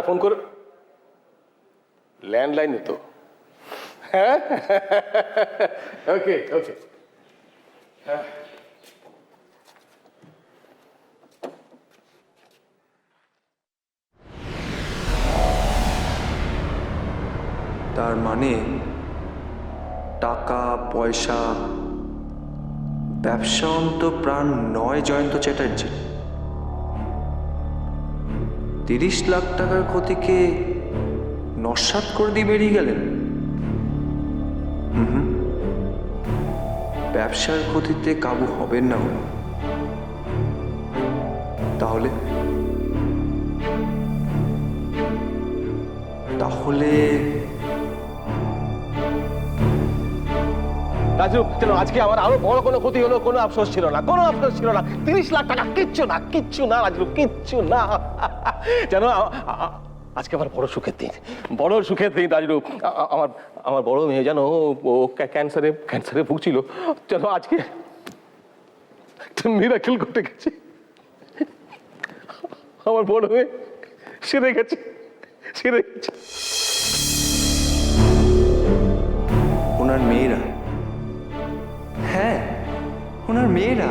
Phone করে ল্যান্ডলাইনে তো। হ্যাঁ ওকে ওকে। তার মানে টাকা পয়সা ব্যবসা প্রাণ নয় জয়ন্ত চ্যাটার্জি। 30 লাখ টাকার ক্ষতিকে নস্যাৎ করে দিয়ে বেরিয়ে গেলেন। ব্যবসার ক্ষতিতে কাবু হবেন না উনি। তাহলে রাজু যেন আজকে আমার আরো বড় কোনো ক্ষতি হলো, কোনো আফসোস ছিল না, কোনো আফসোস ছিল না। 30 লাখ টাকা কিচ্ছু না, কিচ্ছু না রাজু, কিচ্ছু না। যেন আজকে আমার বড় সুখের দিন, বড় সুখের দিন রাজু। আমার বড় মেয়ে যেন ও ক্যান্সারে ভুগছিল, যেন আজকে একটা মিরাকেল ঘটে গেছে। আমার বড় মেয়ে সেরে গেছে, সেরে গেছে। ওনার মেয়েরা, হ্যাঁ ওনার মেয়েরা।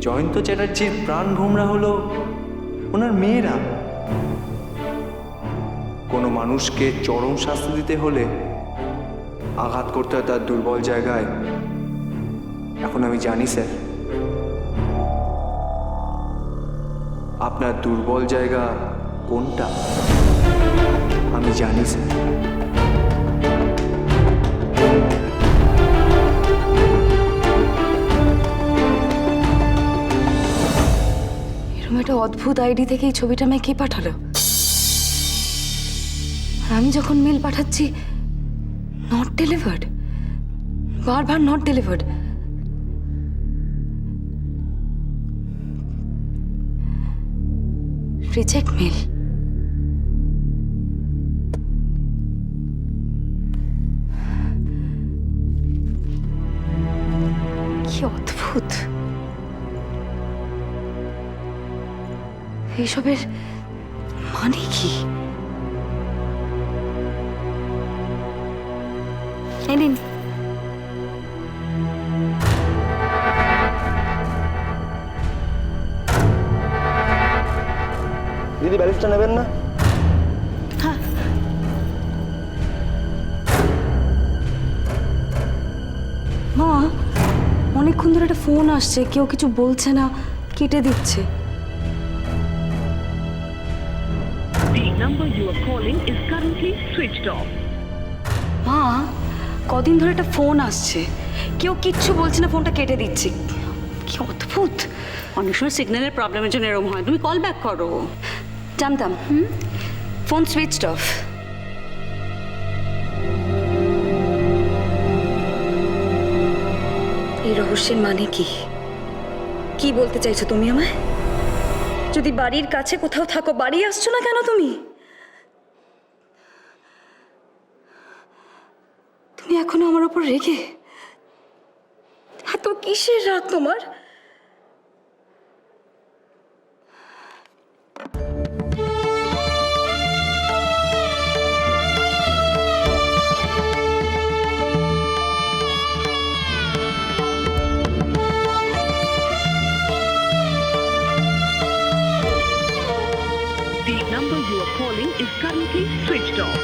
জয়ন্ত চ্যাটার্জির প্রাণ ভোমরা হলো ওনার মেয়েরা। কোনো মানুষকে চরম শাস্তি দিতে হলে আঘাত করতে হয় তার দুর্বল জায়গায়। এখন আমি জানি স্যার, আপনার দুর্বল জায়গা কোনটা আমি জানি স্যার। এরকম একটা অদ্ভুত আইডি থেকে এই ছবিটা আমায় কে পাঠালো? আর আমি যখন মেল পাঠাচ্ছি নট ডেলিভার্ড, বারবার নট ডেলিভার্ড। Reject mail. কি অদ্ভুত! এইসবের মানে কি? এই নিন। দিদি ব্যালেন্সটা নেবেন না? হ্যাঁ। মা, অনেকক্ষণ ধরে একটা ফোন আসছে, কেউ কিছু বলছে না, কেটে দিচ্ছে। The number you are calling is currently switched off. মা, কদিন ধরে একটা ফোন আসছে, কেউ কিচ্ছু বলছে না, ফোনটা কেটে দিচ্ছে। কি অদ্ভুত! অনেক সময় সিগন্যালের প্রবলেমের জন্য এরকম হয়, তুমি কল ব্যাক করো। জানতাম। Phone switched off. এই রহস্যের মানে কি? কি বলতে চাইছো তুমি আমায়? যদি বাড়ির কাছে কোথাও থাকো, বাড়ি আসছো না কেন তুমি? তুমি এখনো আমার উপর রেগে? এত কিসের রাগ তোমার? The number you are calling is currently switched off.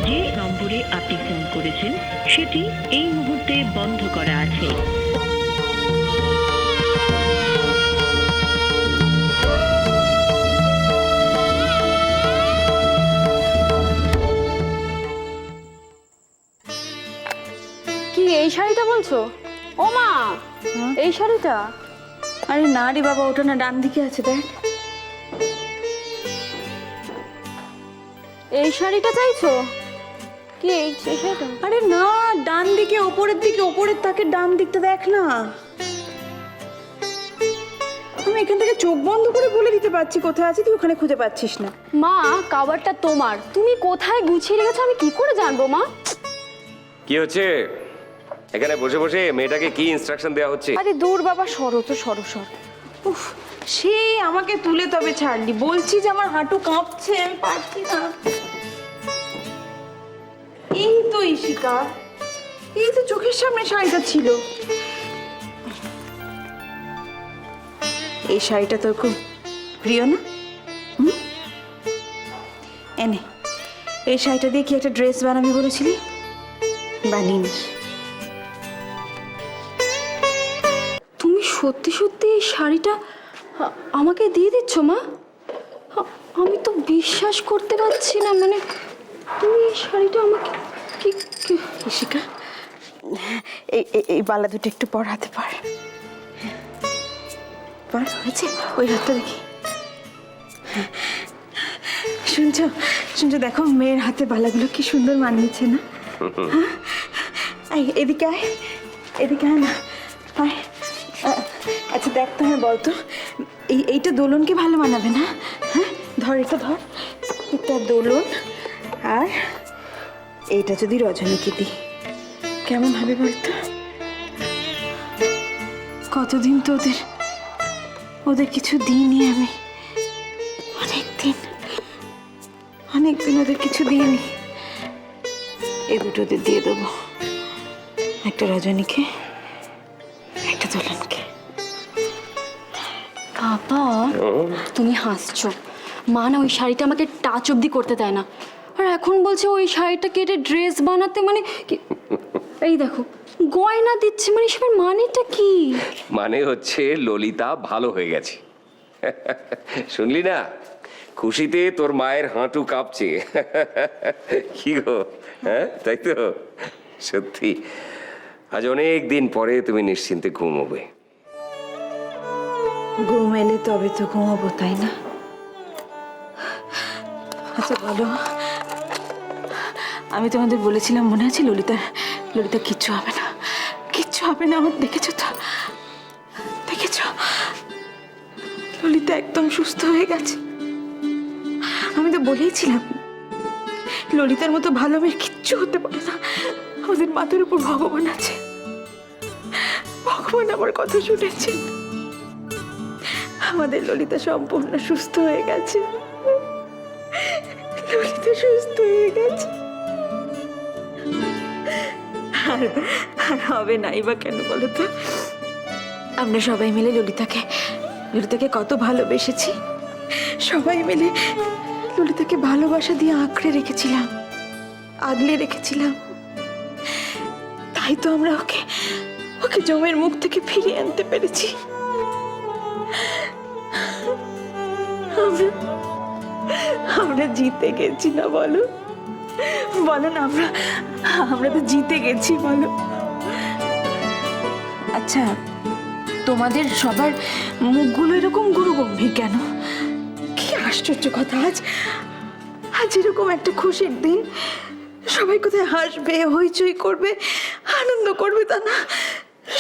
যে নম্বরে আপনি ফোন করেছেন সেটি এই মুহূর্তে বন্ধ করা আছে। কি এই শাড়িটা বলছো? ও মা, এই শাড়িটা? আরে না রে বাবা, ওটা না, ডান দিকে আছে, দেখ। এই শাড়িটা চাইছো? কি এই শাড়িটা? আরে না, ডান দিকে, ওপরের দিকে, ওপরের তাকে ডান দিকটা দেখ না। আমি এখান থেকে চোখ বন্ধ করে বলে দিতে পারছি কোথায় আছি, তুই ওখানে খুঁজে পাচ্ছিস না। মা, কাভারটা তোমার, তুমি কোথায় গুছিয়ে রেখেছো আমি কি করে জানবো মা? কি হচ্ছে এখানে বসে বসে মেয়েটাকে কি ইনস্ট্রাকশন দেওয়া হচ্ছে? আরে দূর বাবা, সরো তো, সরো সর। উফ, সেই আমাকে তুলে তবে ছাড়লি, বলছি যে আমার হাঁটু কাঁপছে, আমি পারছি না। এই তো ঈশিকা, এই তো চোখের সামনে শাড়িটা ছিল। এই শাড়িটা তোর খুব প্রিয় না? এনে, এই শাড়িটা দিয়ে কি একটা ড্রেস বানাবি বলেছিলি, বানিয়ে নিস। তুমি সত্যি সত্যি এই শাড়িটা আমাকে দিয়ে দিচ্ছ মা? আমি তো বিশ্বাস করতে পারছি না, মানে তুমি এই শাড়িটা আমাকে কি ঈশিকা, এই এই বালা দুটো একটু পর হাতে পার। পার হয়েছে, ওই হাতটা দেখি। শুনছো শুনছো, দেখো মেয়ের হাতে বালাগুলো কি সুন্দর মানিয়েছে না? হ্যাঁ, এদিকে আয়, এদিকে আয় না, আয়। আচ্ছা দেখ তো, হ্যাঁ বলতো, এইটা দোলনকে ভালো মানাবে না? হ্যাঁ ধর, এটা ধর, এটা দোলন, আর এইটা যদি রজনীকে দিই কেমন হবে বলতো? কতদিন তো ওদের কিছু দিইনি আমি, অনেকদিন ওদের কিছু দিইনি। এই দুটো ওদের দিয়ে দেবো, একটা রজনীকে, একটা দোলনকে। বাবা তুমি হাসছো, মা না ওই শাড়িটা আমাকে টাচ অবধি করতে দেয় না, আর এখন বলছে ওই শাড়িটা কেটে ড্রেস বানাতে, মানে এই দেখো গয়না দিচ্ছে, মানে এসবের মানেটা কি? মানে হচ্ছে ললিতা ভালো হয়ে গেছে। শুনলি না, খুশিতে তোর মায়ের হাঁটু কাঁপছে। কি গো, হ্যাঁ তাই তো? সত্যি আজ অনেক দিন পরে তুমি নিশ্চিন্তে ঘুমোবে। ঘুম এলে তবে তো ঘুমাবো, তাই না? আচ্ছা বলো, আমি তোমাদের বলেছিলাম মনে আছে, ললিতা কিচ্ছু হবে না, কিচ্ছু হবে না। আমার দেখেছো তো, দেখেছো ললিতা একদম সুস্থ হয়ে গেছে। আমি তো বলেইছিলাম ললিতার মতো ভালো মেয়ের কিচ্ছু হতে পারে না। আমাদের মাথার উপর ভগবান আছে, ভগবান আমার কথা শুনেছেন। আমাদের ললিতা সম্পূর্ণ সুস্থ হয়ে গেছে, ললিতা সুস্থ হয়ে গেছে। আর হবে নাই বা কেন বলো তো? আমরা সবাই মিলে ললিতাকে কত ভালোবেসেছি, সবাই মিলে ললিতাকে ভালোবাসা দিয়ে আঁকড়ে রেখেছিলাম, আগলে রেখেছিলাম। তাই তো আমরা ওকে জমের মুখ থেকে ফিরিয়ে আনতে পেরেছি। আমরা জিতে গেছি না বলো? বলো না, আমরা তো জিতে গেছি, বলো। আচ্ছা, তোমাদের সবার মুখগুলো এরকম গুরু গম্ভীর কেন? কি আশ্চর্য কথা! আজ এরকম একটা খুশির দিন, সবাই কোথায় হাসবে, হইচই করবে, আনন্দ করবে, তা না,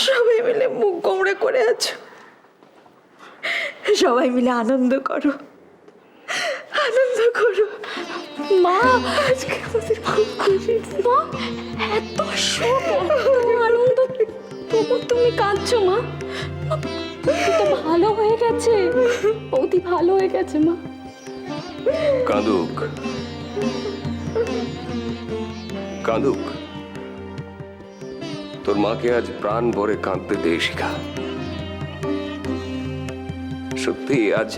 সবাই মিলে মুখ গোমড়া করে আছো। সবাই মিলে আনন্দ করো, আনন্দ করো। মা আজকে আমাদের খুব খুশি। মা এত সুখ, এত আনন্দ, তবু তুমি কাঁদছো মা? তো ভালো হয়ে গেছে, অতি ভালো হয়ে গেছে মা। কাঁদুক কাঁদুক, তোর মাকে আজ প্রাণ ভরে কাঁদতে দে শিখা। সত্যি আজ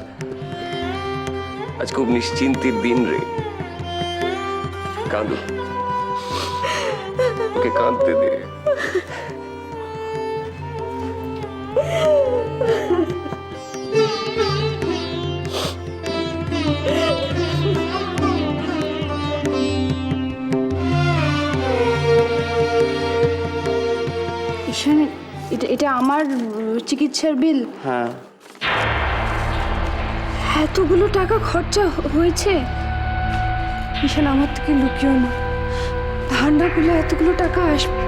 খুব নিশ্চিন্তির দিন রে। কাঁদুক, ওকে কাঁদতে দে। ঈশান, এটা আমার চিকিৎসার বিল। হ্যাঁ, এতগুলো টাকা খরচা হয়েছে। ঈশান, আমার থেকে লুকিও না, ধার না করলে এতগুলো টাকা আসবে।